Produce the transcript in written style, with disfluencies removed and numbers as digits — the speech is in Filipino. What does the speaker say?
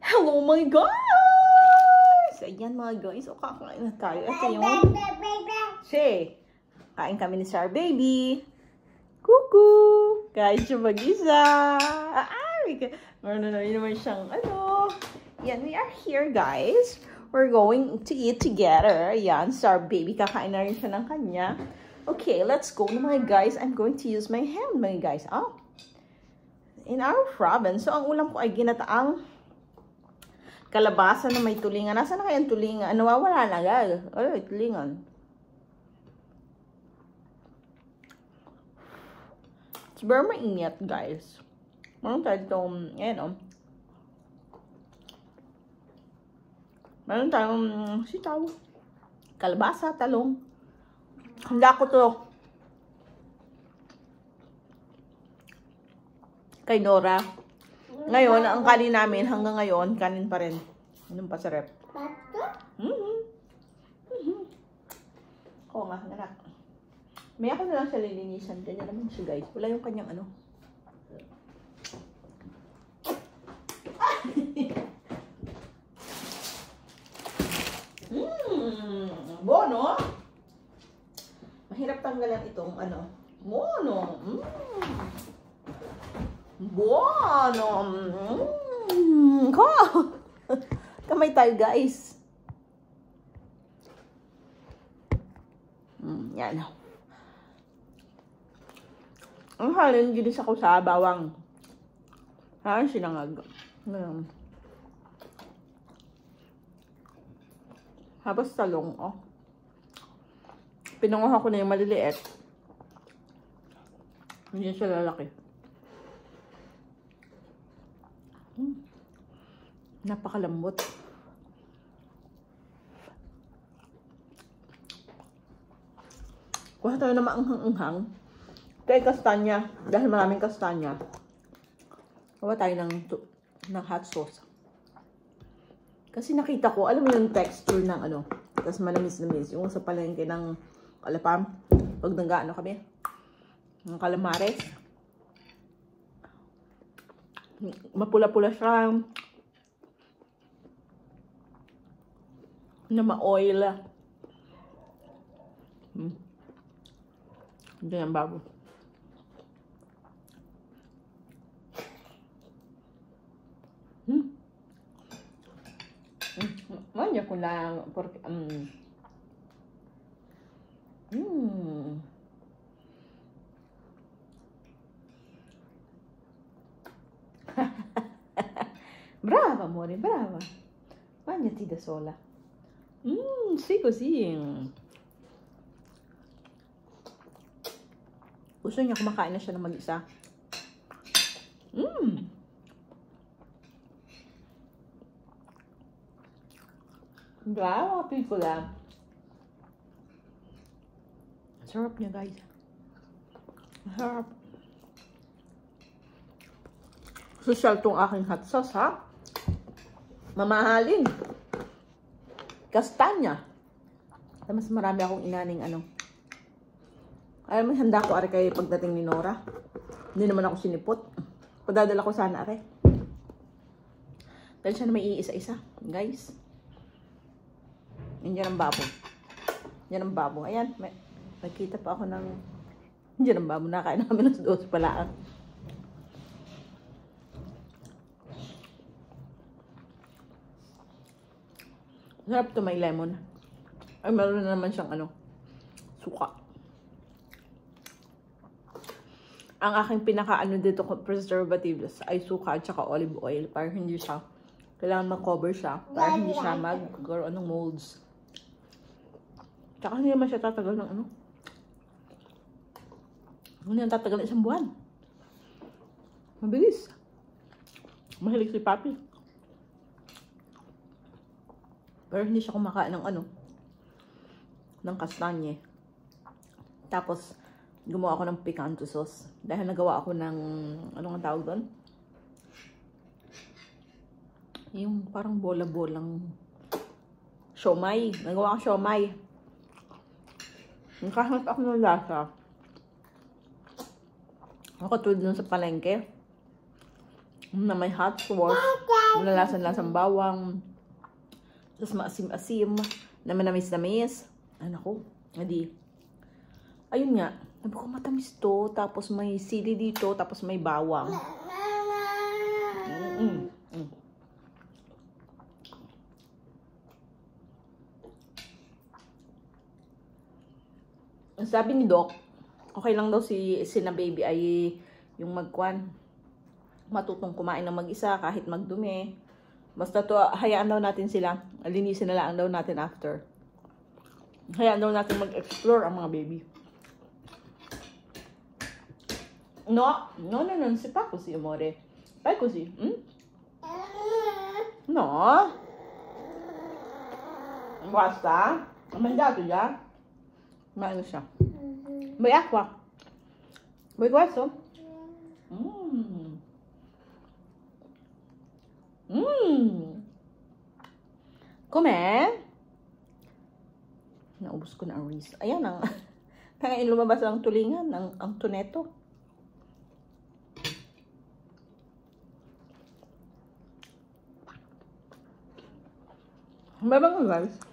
Hello my guys! Ayan mga guys, o kakain na tayo. Ito yung... Shay, kain kami ni Star Baby. Kuku! Kain siya mag-isa. Meron na naman siyang ano. Yan, we are here guys. We're going to eat together. Ayan, Star Baby, kakain na rin siya ng kanya. Okay, let's go na mga guys. I'm going to use my hand mga guys. Oh. In our province, so ang ulam ko ay ginataang kalabasa na may tulingan. Nasaan na kaya ang tulingan? Nawawala na agad. Ay, tulingan. It's very mainit, guys. Meron tayo itong, ayan o. Meron tayong sitaw. Kalabasa, talong. Handa ko to kay Nora. Ngayon, ang kanin namin hanggang ngayon, kanin pa rin. Anong pa sa rep? Oo nga, nanak. May ako na lang siya lilinisan. Kanya naman siya, guys. Wala yung kanyang ano. Bono. Mahirap tanggalan itong ano. Bono. Bono. Kamay tayo, guys. Yan. Ang halin, ginis ako sa bawang. Halin sinangag. Habas talong, oh. Pinanguha ko na yung maliliit. Hindi siya lalaki. Napakalambot. Kuha tayo na maanghang-anghang. Kaya kastanya. Dahil maraming kastanya. Kuha tayo ng hot sauce. Kasi nakita ko, alam mo yung texture ng ano. Tapos manamis-namis. Yung sa palengke ng kalapam. Pag nag-ano kami. Ng calamares. Mapula-pula siya. Na ma-oil. Hindi yan bago. Manya ko lang. Porque, Brava, amore, brava. Bagnati da sola. Sì, così. Gusto niya kumakain na siya ng mag-isa. Brava, piccola. Sarap niya, guys. Sarap. Social tong aking hot sauce, ha? Mamahalin. Kastanya. Mas marami akong inaning ano. Alam mo, handa ko are kay pagdating ni Nora. Hindi naman ako sinipot. Padadala ko sana are. Dahil siya na may iisa-isa. Guys. Yan ang babo. Yan ang babo. Ayan. Nagkita pa ako ng... Yan ang babo. Nakain namin ng 2 pala. Sarap to, may lemon. Ay, meron na naman siyang ano, suka. Ang aking pinaka-ano dito, preservatives, ay suka at saka olive oil. Para hindi siya, kailangan mag-cover siya. Para hindi siya magkaroon ng molds. Tsaka hindi naman siya tatagal ng ano. Hindi naman tatagal ng 1 buwan. Mabilis. Mahilig si Papi. Pero hindi siya kumakain ng ano, ng kastanye. Tapos, gumawa ako ng picanto sauce. Dahil nagawa ako ng, ano nga tawag doon? Yung parang bola-bolang siomay. Nagawa ko siomay. Nakahanap ako ng lasa. Ako tulad dun sa palengke. na may hot sauce, malalasan-lasang bawang, tapos maasim-asim, na manamis-namis. Ano ko, hindi. Ayun nga, sabi ko matamis to, tapos may sili dito, tapos may bawang. Sabi ni Doc, okay lang daw si na baby ay yung matutong kumain ng mag-isa kahit magdumi. Basta to, hayaan daw natin sila. Linisin na lang daw natin after. Hayaan daw natin mag-explore ang mga baby. No, si pa così, amore. Fai così, No. Basta. Hai mangiato già? Ma lo so. Vuoi acqua? Vuoi questo? Com'è? Naubos ko na ang rice. Ayan ang kaya lumabas ang tulingan, ang tuneto. Mabango guys.